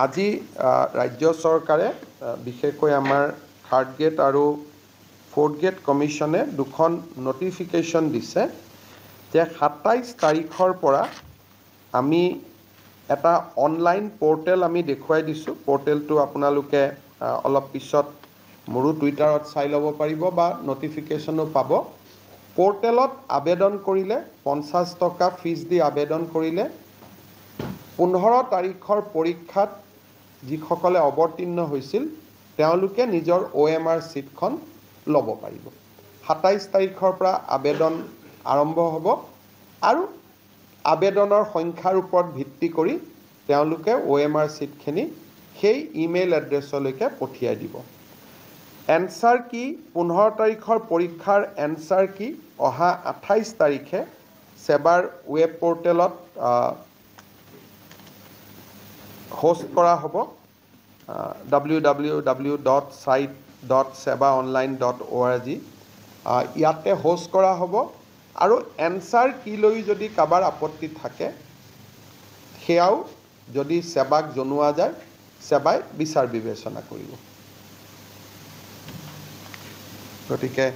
আজি ৰাজ্য চৰকাৰে বিশেষকৈ আমাৰ থাৰ্ড গ্ৰেড আৰু ফ'ৰ্থ গ্ৰেড কমিশ্যনে দুখন নটিফিকেশ্যন দিছে যে ২৭ তাৰিখৰ পৰা আমি এটা অনলাইন পৰ্টেল আমি দেখুৱাই দিছোঁ। পৰ্টেলটো আপোনালোকে অলপ পিছত মোৰো টুইটাৰত চাই ল'ব পাৰিব বা নটিফিকেশ্যনো পাব। পৰ্টেলত আবেদন কৰিলে ৫০ টকা ফিজ দি আবেদন কৰিলে ১৫ তাৰিখৰ পৰীক্ষাত যিসকলে অৱতীৰ্ণ হৈছিল তেওঁলোকে নিজৰ OMR চিটখন ল'ব পাৰিব। ২৭ তাৰিখৰ পৰা আবেদন আৰম্ভ হ'ব আৰু আবেদনৰ সংখ্যাৰ ওপৰত ভিত্তি কৰি তেওঁলোকে OMR চিটখিনি সেই ইমেইল এড্ৰেছলৈকে পঠিয়াই দিব। এনচাৰ কি ১৫ তাৰিখৰ পৰীক্ষাৰ এনচাৰ কি অহা ২৮ তাৰিখে সেবাৰ ৱেব পৰ্টেলত হোষ্ট কৰা হ'ব www.site.sebaonline.org ইয়াতে হোষ্ট কৰা হ'ব আৰু এনচাৰ কি লৈ যদি কাৰোবাৰ আপত্তি থাকে সেয়াও যদি সেবাক জনোৱা যায় সেবাই বিচাৰ বিবেচনা কৰিব। গতিকে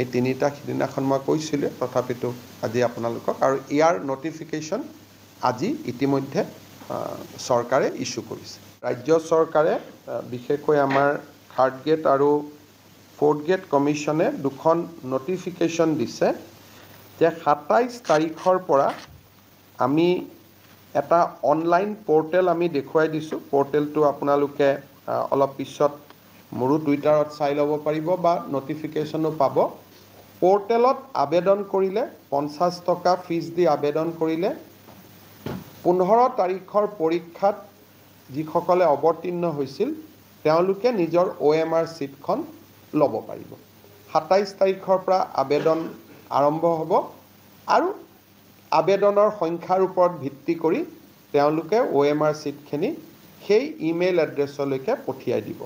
এই তিনিটা সিদিনাখন মই কৈছিলোঁ, তথাপিতো আজি আপোনালোকক আৰু ইয়াৰ নটিফিকেশ্যন আজি ইতিমধ্যে চৰকাৰে ইছ্যু কৰিছে। ৰাজ্য চৰকাৰে বিশেষকৈ আমাৰ থাৰ্ড গ্ৰেড আৰু ফ'ৰ্থ গ্ৰেড কমিশ্যনে দুখন নটিফিকেশ্যন দিছে যে ২৭ তাৰিখৰ পৰা আমি এটা অনলাইন পৰ্টেল আমি দেখুৱাই দিছোঁ। পৰ্টেলটো আপোনালোকে অলপ পিছত মোৰো টুইটাৰত চাই ল'ব পাৰিব বা নটিফিকেশ্যনো পাব। পৰ্টেলত আবেদন কৰিলে ৫০ টকা ফিজ দি আবেদন কৰিলে ১৫ তাৰিখৰ পৰীক্ষাত যিসকলে অৱতীৰ্ণ হৈছিল তেওঁলোকে নিজৰ OMR চিটখন ল'ব পাৰিব। ২৭ তাৰিখৰ পৰা আবেদন আৰম্ভ হ'ব আৰু আবেদনৰ সংখ্যাৰ ওপৰত ভিত্তি কৰি তেওঁলোকে OMR চিটখিনি সেই ইমেইল এড্ৰেছলৈকে পঠিয়াই দিব।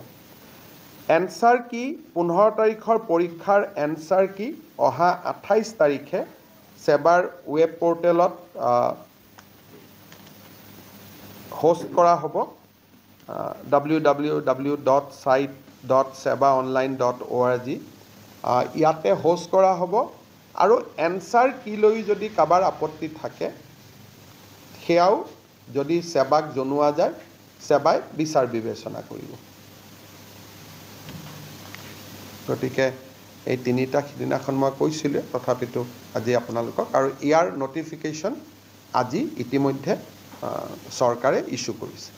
এনচাৰ কি ১৫ তাৰিখৰ পৰীক্ষাৰ এনচাৰ কি অহা ২৮ তাৰিখে সেবাৰ ৱেব পৰ্টেলত হোষ্ট কৰা হ'ব www.site.sebaonline.org ইয়াতে হোষ্ট কৰা হ'ব আৰু এনচাৰ কি লৈ যদি কাৰোবাৰ আপত্তি থাকে সেয়াও যদি সেবাক জনোৱা যায় সেবাই বিচাৰ বিবেচনা কৰিব। গতিকে এই তিনিটা সিদিনাখন মই কৈছিলোঁ, তথাপিতো আজি আপোনালোকক আৰু ইয়াৰ নটিফিকেশ্যন আজি ইতিমধ্যে চৰকাৰে ইছ্যু কৰিছে।